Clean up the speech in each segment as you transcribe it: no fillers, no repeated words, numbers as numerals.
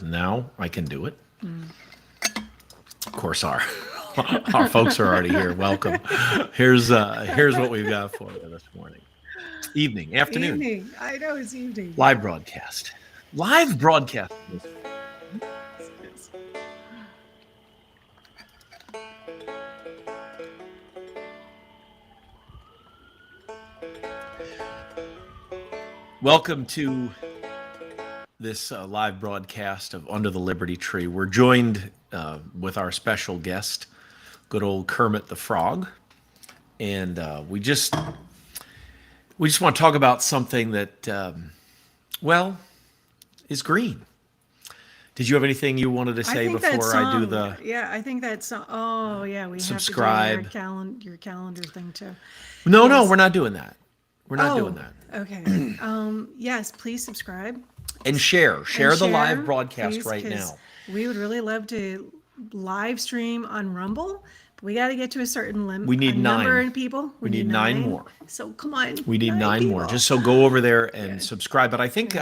Now I can do it. Of course, our folks are already here. Welcome. Here's what we've got for you this morning, evening, afternoon, Evening. I know it's evening. live broadcast, live broadcast. Yes. Welcome to this live broadcast of Under the Liberty Tree. We're joined with our special guest, good old Kermit the Frog, and we just want to talk about something that is green. Did you have anything you wanted to say before I do the I think that song. Oh, yeah, we subscribe? have to do your calendar thing too. No, Yes. we're not doing that. We're not doing Oh, that. okay. Yes, please subscribe. And share And the live share, broadcast please, right 'cause now. we would really love to live stream on Rumble. But we got to get to a certain We need number 9. of people. We need 9 more. So come on, We need 9 more. people. Just so go over there and Yeah. subscribe. But I think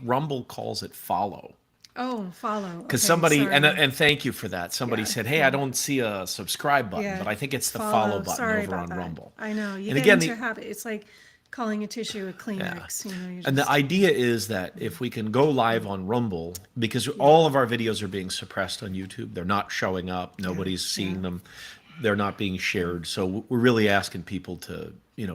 Rumble calls it follow. Oh, follow. Because Okay, somebody sorry. and thank you for that. Somebody Yeah, said, "Hey, I don't see a subscribe button, Yeah, but I think it's the follow button Sorry over about on that. Rumble." I know you And get again, into a habit. It's like calling a tissue a Kleenex. You know, you And the just idea is that if we can go live on Rumble, because all of our videos are being suppressed on YouTube, they're not showing up, nobody's seeing them, they're not being shared. So we're really asking people to,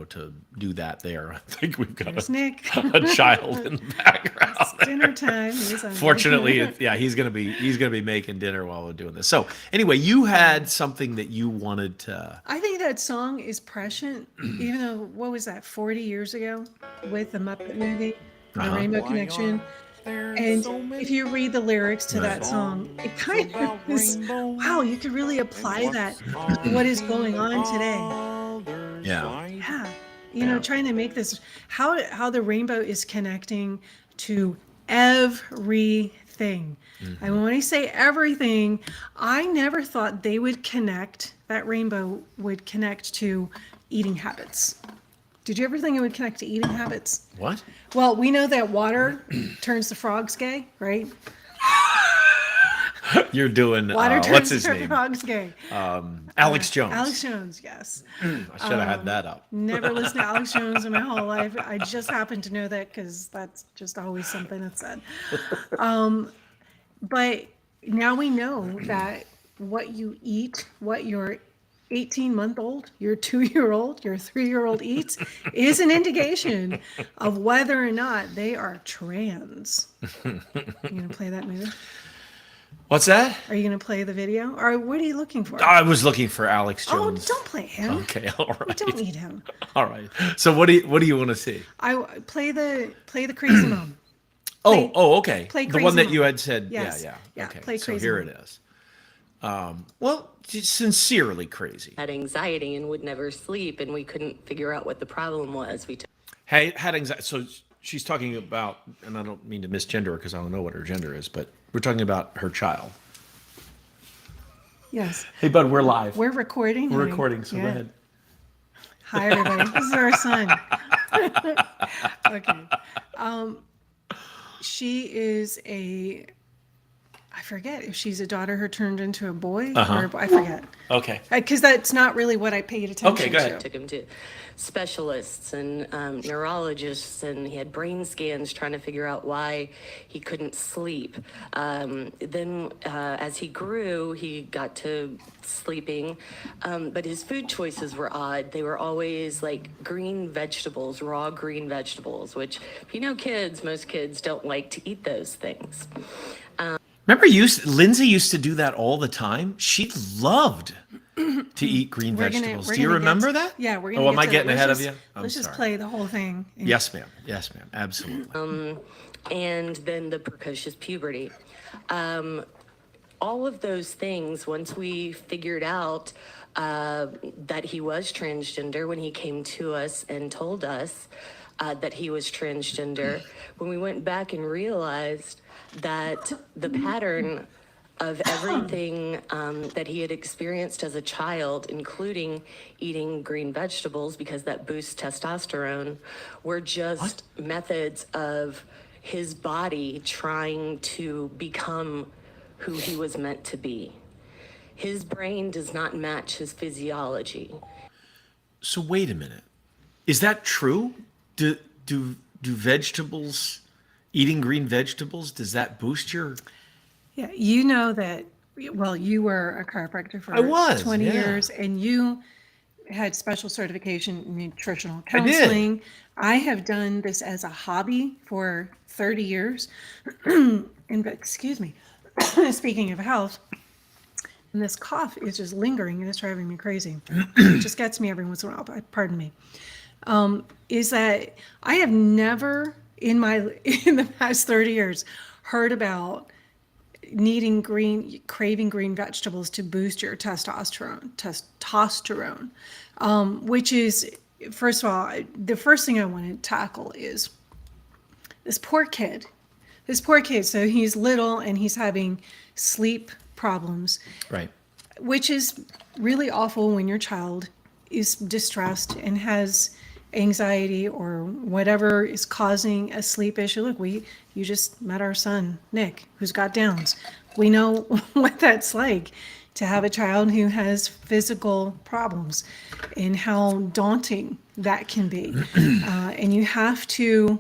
to do that there. I think we've got there's Nick. a child in the background. It's dinner time. He's hungry. Fortunately, he's gonna be making dinner while we're doing this. So anyway, you had something that you wanted to. I think that song is prescient, even though what was that 40 years ago with the Muppet movie, The Rainbow Connection. And if you read the lyrics to that song, it kind of is, wow, you could really apply that to what is going on today. Yeah. Yeah. Trying to make this how the rainbow is connecting to everything. And when I say everything, I never thought that rainbow would connect to eating habits. Did you ever think it would connect to eating habits? What? Well, we know that water turns the frogs gay, right? You're doing Water what's turns his the name? frogs gay. Alex Jones. Alex Jones, yes. I should have had that up. Never listened to Alex Jones in my whole life. I just happen to know that because that's just always something that's said. But now we know that what you eat, what your 18-month-old, your 2-year-old, your 3-year-old eats is an indication of whether or not they are trans. You gonna play that movie? What's that? Are you gonna play the video? Or what are you looking for? I was looking for Alex Oh, Jones. don't play him. Okay, all We right. don't need him. All right. So what do you want to see? I play the crazy mom. Okay. play The one Crazy that Mom. you had said. Yes. Yeah. Yeah, Okay. play So Crazy here Mom. it is. Well, sincerely crazy. Had anxiety and would never sleep, and we couldn't figure out what the problem was. We took Had anxiety. So she's talking about, and I don't mean to misgender her because I don't know what her gender is, but we're talking about her child. Yes. Hey, bud, we're live. We're recording. We're honey. recording, so go Yeah. ahead. Hi, everybody. This is our son. Okay. She is I forget if she's a daughter who turned into a boy or I forget. Okay. Because that's not really what I paid attention Okay, go ahead. to. him to specialists and neurologists, and he had brain scans trying to figure out why he couldn't sleep. Then, as he grew, he got to sleeping, but his food choices were odd. They were always like green vegetables, raw green vegetables, which, if you know kids, most kids don't like to eat those things. Remember, Lindsay used to do that all the time. She loved to eat green vegetables. Do you remember that? Yeah, we're gonna. Oh, am get I to getting that. ahead Let's of just- you? I'm Let's just sorry. play the whole thing. Yes, ma'am. Yes, ma'am. Absolutely. And then the precocious puberty. All of those things, once we figured out that he was transgender, when he came to us and told us that he was transgender, when we went back and realized that the pattern of everything that he had experienced as a child, including eating green vegetables because that boosts testosterone, were just methods of his body trying to become who he was meant to be. His brain does not match his physiology. So wait a minute. Is that true? Do vegetables, eating green vegetables, does that boost your... Yeah, you know that, well, you were a chiropractor for I was, 20 yeah. years, and you had special certification in nutritional I did. counseling. I have done this as a hobby for 30 years. And excuse me, speaking of health, and this cough is just lingering and it's driving me crazy. It just gets me every once in a while, pardon me. Is that I have never in the past 30 years heard about craving green vegetables to boost your testosterone, which is, first of all, the first thing I want to tackle is this poor kid. So he's little and he's having sleep problems. Right. Which is really awful when your child is distressed and has anxiety or whatever is causing a sleep issue. Look, you just met our son, Nick, who's got Downs. We know what that's like to have a child who has physical problems and how daunting that can be. And you have to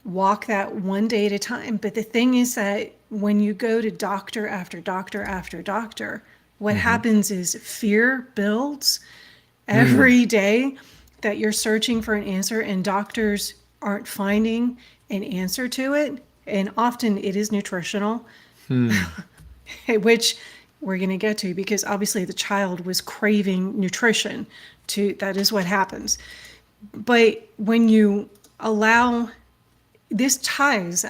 walk that one day at a time. But the thing is that when you go to doctor after doctor after doctor, what happens is fear builds every day that you're searching for an answer and doctors aren't finding an answer to it. And often it is nutritional, which we're going to get to because obviously the child was craving nutrition. That is what happens. But when you allow, this ties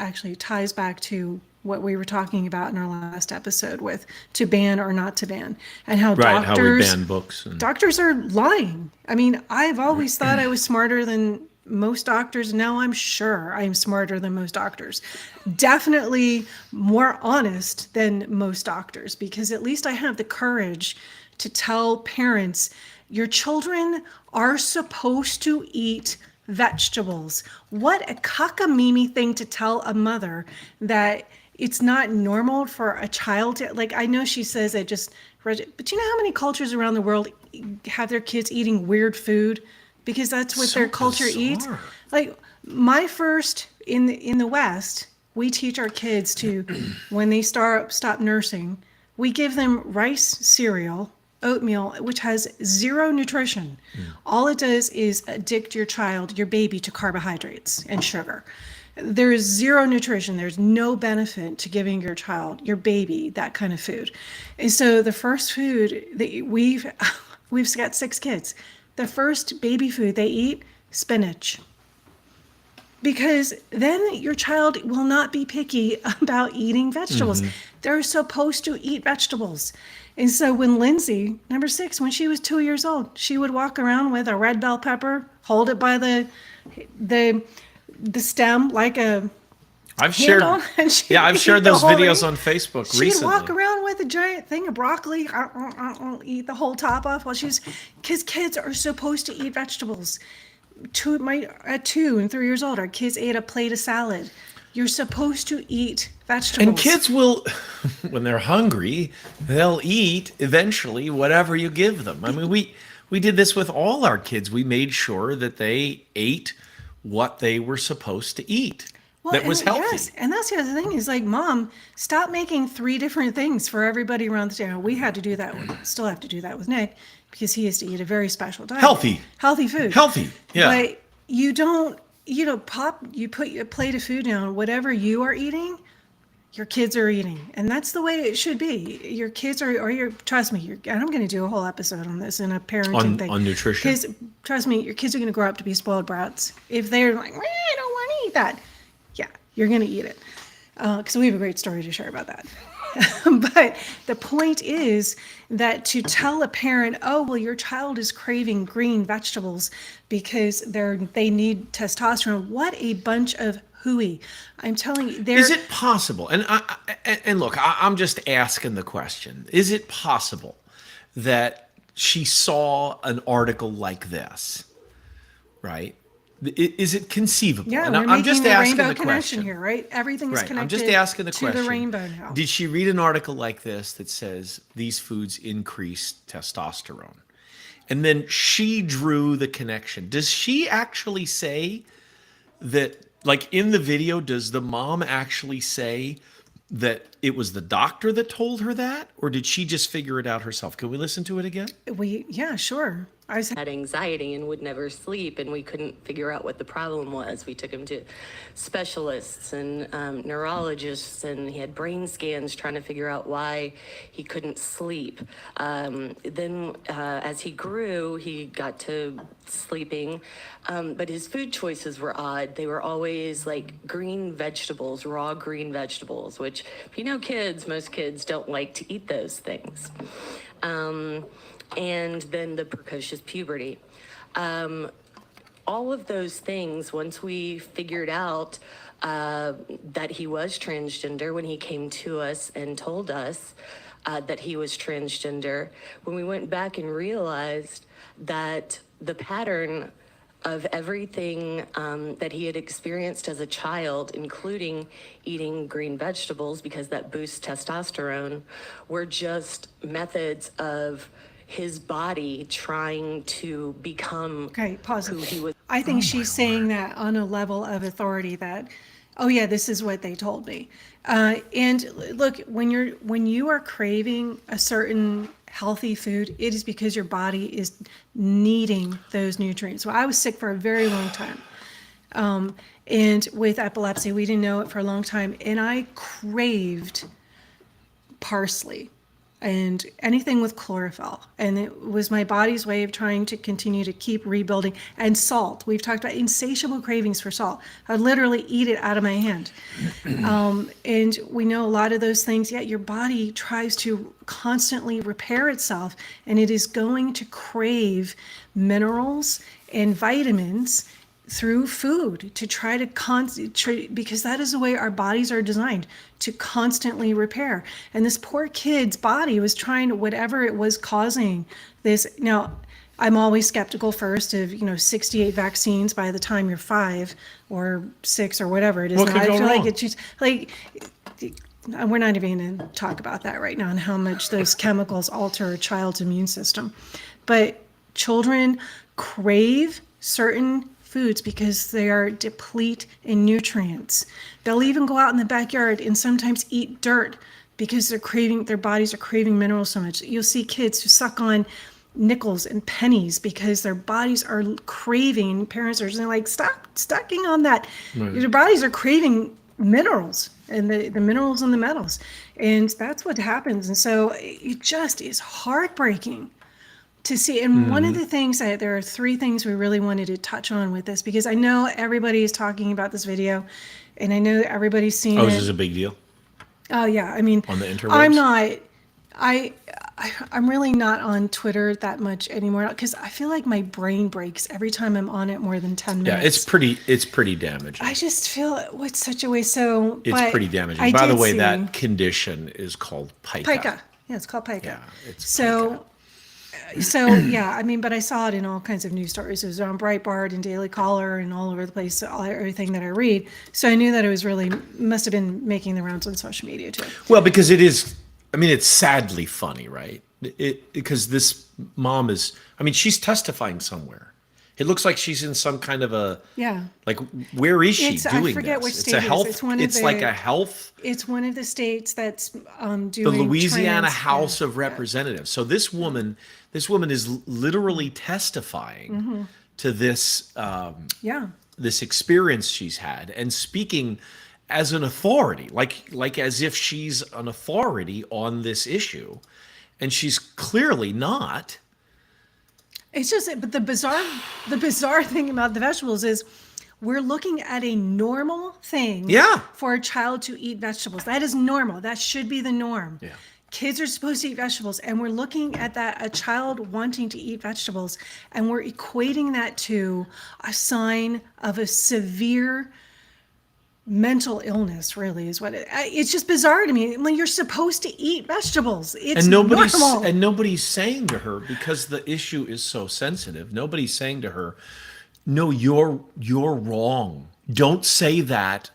back to what we were talking about in our last episode with to ban or not to ban, and how Right, how we doctors ban books. doctors are lying. I mean, I've always thought I was smarter than most doctors. Now I'm sure I'm smarter than most doctors. Definitely more honest than most doctors, because at least I have the courage to tell parents, your children are supposed to eat vegetables. What a cockamamie thing to tell a mother, that it's not normal for a child to, like, I know she says but you know how many cultures around the world have their kids eating weird food because that's what their culture eats? Like my first in the West, we teach our kids to, when they stop nursing, we give them rice cereal, oatmeal, which has zero nutrition. All it does is addict your baby to carbohydrates and sugar. There is zero nutrition. There's no benefit to giving your baby, that kind of food. And so the first food that we've got 6 kids. The first baby food they eat, spinach. Because then your child will not be picky about eating vegetables. They're supposed to eat vegetables. And so when Lindsay, number 6, when she was 2 years old, she would walk around with a red bell pepper, hold it by the stem like a I've shared those videos on Facebook recently. She'd walk around with a giant thing of broccoli, eat the whole top off because kids are supposed to eat vegetables. At 2 and 3 years old, our kids ate a plate of salad. You're supposed to eat vegetables. And kids will, when they're hungry, they'll eat eventually whatever you give them. I mean, we did this with all our kids. We made sure that they ate what they were supposed to eat. That was healthy. Yes, and that's the other thing is like, Mom, stop making 3 different things for everybody around the table. We had to do that. Still have to do that with Nick because he has to eat a very special diet. Healthy food. Healthy, yeah. But you don't, you put a plate of food down, whatever you are eating, your kids are eating. And that's the way it should be. Your kids trust me, and I'm going to do a whole episode on this in a parenting thing. On nutrition. Because trust me, your kids are going to grow up to be spoiled brats. If they're like, I don't want to eat that. Yeah, you're going to eat it. Because we have a great story to share about that. But the point is that to tell a parent, oh, well, your child is craving green vegetables because they need testosterone. What a bunch of hooey. I'm telling you. Is it possible? And look, I'm just asking the question. Is it possible that she saw an article like this, right? Is it conceivable? Yeah, And we're I'm making just the asking rainbow the connection question here, right? Everything's Right. I'm connected just asking the to question. the rainbow now. Did she read an article like this that says these foods increase testosterone? And then she drew the connection. Does she actually say that, like in the video, does the mom actually say that it was the doctor that told her that? Or did she just figure it out herself? Can we listen to it again? Yeah, sure. I was had anxiety and would never sleep, and we couldn't figure out what the problem was. We took him to specialists and neurologists, and he had brain scans trying to figure out why he couldn't sleep. Then as he grew, he got to sleeping, but his food choices were odd. They were always like green vegetables, raw green vegetables, which, if you know kids, most kids don't like to eat those things. And then the precocious puberty. All of those things, once we figured out that he was transgender, when he came to us and told us that he was transgender, when we went back and realized that the pattern of everything that he had experienced as a child, including eating green vegetables because that boosts testosterone, were just methods of his body trying to become Okay, pause. who he was. I think she's saying that on a level of authority that, oh yeah, this is what they told me. And look, when you are craving a certain healthy food, it is because your body is needing those nutrients. So I was sick for a very long time. And with epilepsy, we didn't know it for a long time. And I craved parsley and anything with chlorophyll. And it was my body's way of trying to continue to keep rebuilding. And salt. We've talked about insatiable cravings for salt. I'd literally eat it out of my hand. And we know a lot of those things, yet your body tries to constantly repair itself, and it is going to crave minerals and vitamins through food to try to concentrate, because that is the way our bodies are designed, to constantly repair. And this poor kid's body was trying to, whatever it was causing this. Now, I'm always skeptical first of 68 vaccines by the time you're 5 or 6 or whatever it is. What could I go feel wrong? like it's just like, we're not even going to talk about that right now and how much those chemicals alter a child's immune system. But children crave certain foods because they are deplete in nutrients. They'll even go out in the backyard and sometimes eat dirt because their bodies are craving minerals so much. You'll see kids who suck on nickels and pennies because their bodies are craving. Parents are just like, stop sucking on that. Right. Your bodies are craving minerals and the minerals and the metals. And that's what happens. And so it just is heartbreaking to see. And one of the things that there are 3 things we really wanted to touch on with this, because I know everybody is talking about this video and I know everybody's seen it. Oh, is this a big deal? Oh yeah. I mean, on the interwebs? I'm really not on Twitter that much anymore because I feel like my brain breaks every time I'm on it more than 10 minutes. Yeah, it's pretty damaging. I just feel it's such a way. So it's pretty damaging. By the way, that condition is called pica. Pica. Yeah, it's called pica. Yeah, it's so. pica. So yeah, I mean, but I saw it in all kinds of news stories. It was on Breitbart and Daily Caller and all over the place, everything that I read. So I knew that it was must have been making the rounds on social media too. Well, because it is, I mean, it's sadly funny, right? Because this mom is, I mean, she's testifying somewhere. It looks like she's in some kind of a, like, where is she doing I forget this? which state it's a health, it's like a health. It's one of the states that's doing the Louisiana House of Representatives. So this woman is literally testifying to this, this experience she's had and speaking as an authority, like as if she's an authority on this issue, and she's clearly not. It's just, but the bizarre thing about the vegetables is we're looking at a normal thing for a child to eat vegetables. That is normal. That should be the norm. Yeah. Kids are supposed to eat vegetables, and we're looking at that, a child wanting to eat vegetables, and we're equating that to a sign of a severe mental illness. Really is what it's just bizarre to me. When you're supposed to eat vegetables, it's normal. And nobody's saying to her, because the issue is so sensitive, nobody's saying to her, No, you're wrong. Don't say that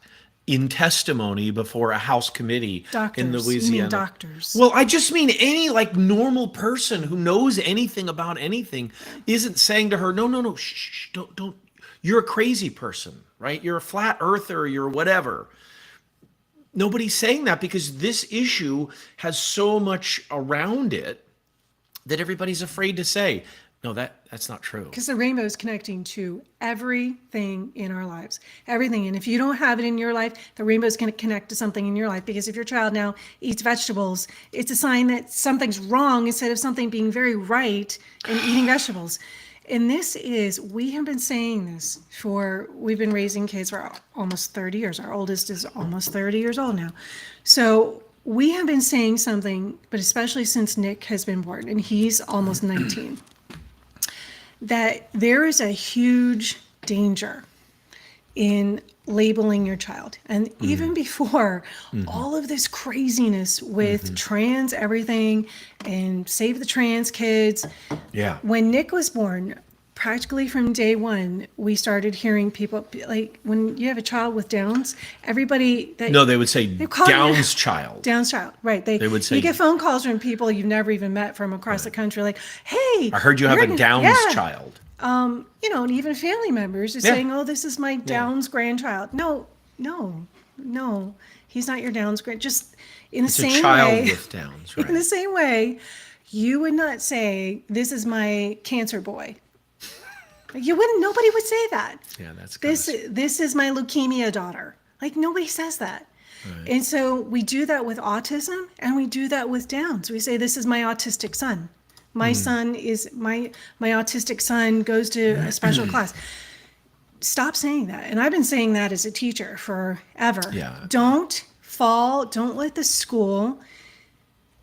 in testimony before a House committee in Doctors. Louisiana. You mean doctors. Well, I just mean any like normal person who knows anything about anything isn't saying to her, no, no, no, shh, don't. You're a crazy person, right? You're a flat earther, you're whatever. Nobody's saying that because this issue has so much around it that everybody's afraid to say, no, that's not true. Because the rainbow is connecting to everything in our lives, everything. And if you don't have it in your life, the rainbow is going to connect to something in your life. Because if your child now eats vegetables, it's a sign that something's wrong instead of something being very right and eating vegetables. And we have been saying this we've been raising kids for almost 30 years. Our oldest is almost 30 years old now. So we have been saying something, but especially since Nick has been born, and he's almost 19. That there is a huge danger in labeling your child. And even before all of this craziness with trans everything and Save the Trans Kids, when Nick was born, practically from day one, we started hearing people, like when you have a child with Downs, everybody that No, they would say Downs child. Downs child, right? They would say, you get phone calls from people you've never even met from across the country, like, "Hey, I heard you have a Downs child." And even family members are saying, "Oh, this is my Downs grandchild." No, he's not your Downs grand. Just in the same way, a child with Downs, right? In the same way, you would not say, "This is my cancer boy." You wouldn't. Nobody would say that. Yeah, that's this is my leukemia daughter. Like nobody says that. Right. And so we do that with autism, and we do that with Downs. We say, "This is my autistic son. My son is my autistic son goes to a special class." Stop saying that. And I've been saying that as a teacher forever. Yeah. Don't let the school,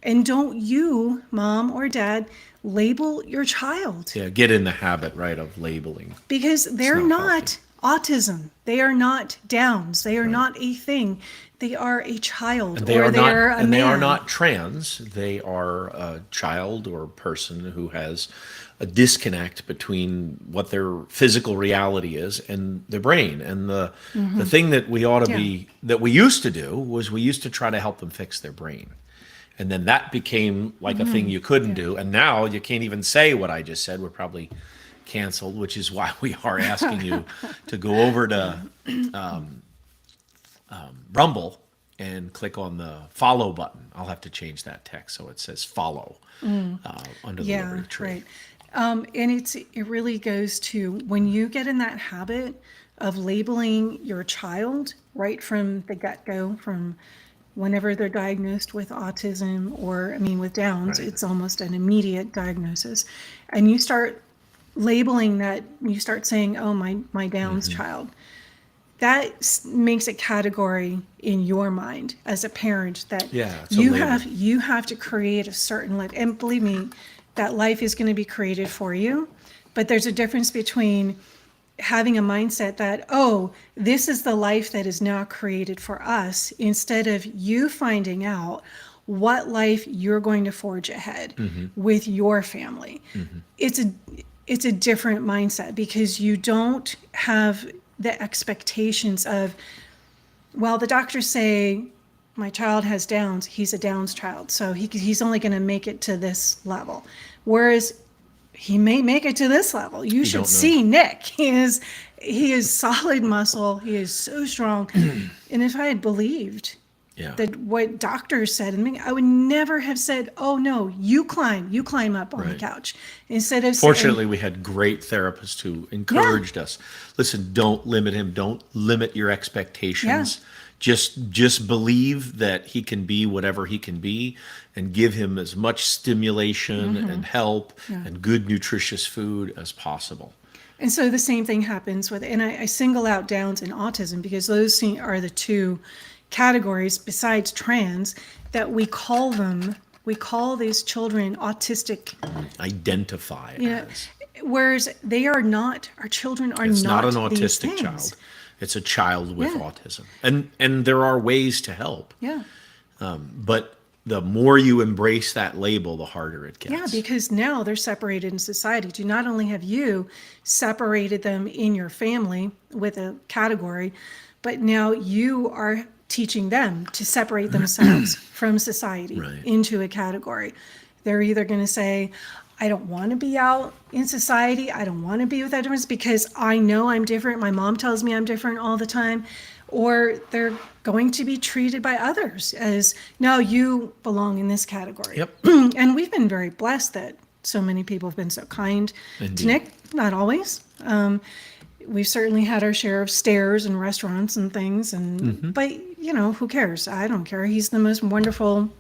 and don't you, mom or dad, label your child. Yeah, get in the habit, right, of labeling. Because they're not autism. They are not Downs. They are not a thing. They are a child, They are not trans. They are a child or person who has a disconnect between what their physical reality is and their brain. And the thing that we ought to that we used to do was we used to try to help them fix their brain. And then that became like a thing you couldn't do. And now you can't even say what I just said. We're probably canceled, which is why we are asking you to go over to Rumble and click on the follow button. I'll have to change that text so it says follow under the Liberty Tree. Right. And it really goes to when you get in that habit of labeling your child right from the get-go, from whenever they're diagnosed with autism or, with Downs, it's almost an immediate diagnosis. And you start labeling that, you start saying, "Oh, my Downs child." That makes a category in your mind as a parent that you have to create a certain life. And believe me, that life is going to be created for you. But there's a difference between having a mindset that, "Oh, this is the life that is now created for us," instead of you finding out what life you're going to forge ahead with your family. It's a different mindset because you don't have the expectations of, well, the doctors say my child has Downs, he's a Downs child, so he's only going to make it to this level. Whereas he may make it to this level. You should see Nick. He is solid muscle. He is so strong. And if I had believed that what doctors said, I would never have said, "Oh no, you climb up on the couch." Instead of fortunately, we had great therapists who encouraged us. Listen, don't limit him. Don't limit your expectations. Just believe that he can be whatever he can be, and give him as much stimulation and help and good nutritious food as possible. And so the same thing happens with, and I single out Downs and autism because those are the two categories besides trans that we call these children autistic. Identify as. Whereas they are not, our children are It's not an autistic child. It's a child with autism. And there are ways to help. Yeah. But the more you embrace that label, the harder it gets. Yeah, because now they're separated in society. To not only have you separated them in your family with a category, but now you are teaching them to separate themselves from society into a category. They're either going to say, I don't want to be out in society. I don't want to be with that difference because I know I'm different. My mom tells me I'm different all the time. Or they're going to be treated by others as, no, you belong in this category. Yep. And we've been very blessed that so many people have been so kind Indeed. to Nick. Not always. We've certainly had our share of stares and restaurants and things. And but, you know, who cares? I don't care. He's the most wonderful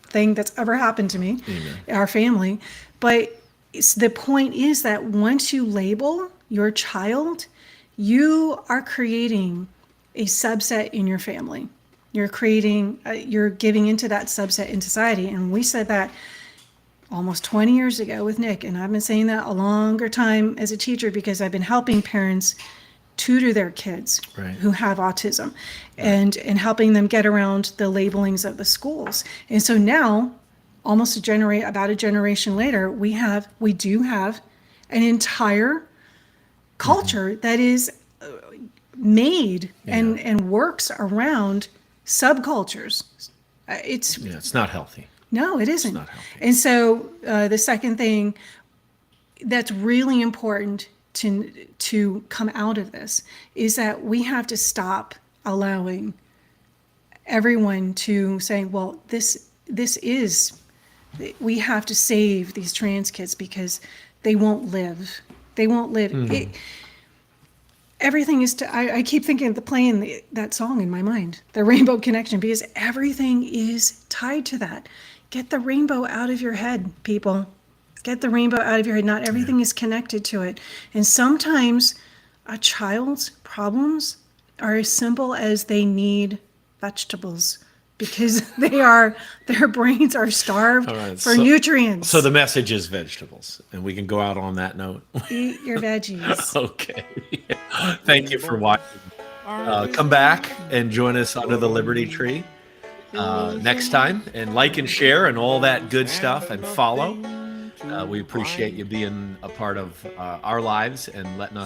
thing that's ever happened to me, our family. But the point is that once you label your child, you are creating a subset in your family. You're creating, you're giving into that subset in society. And we said that almost 20 years ago with Nick. And I've been saying that a longer time as a teacher because I've been helping parents tutor their kids who have autism and helping them get around the labelings of the schools. And so now, almost about a generation later, we do have an entire culture that is made and works around subcultures. It's not healthy. No, it isn't. It's not healthy. And so the second thing that's really important to come out of this is that we have to stop allowing everyone to say, well, this is, we have to save these trans kids because they won't live. They won't live. Everything is I keep thinking of playing that song in my mind, the Rainbow Connection, because everything is tied to that. Get the rainbow out of your head, people. Get the rainbow out of your head. Not everything is connected to it. And sometimes a child's problems are as simple as they need vegetables because their brains are starved for nutrients. So the message is vegetables, and we can go out on that note. Eat your veggies. Okay. Thank you for watching. Come back and join us under the Liberty Tree next time, and like and share and all that good stuff, and follow. We appreciate you being a part of our lives and letting us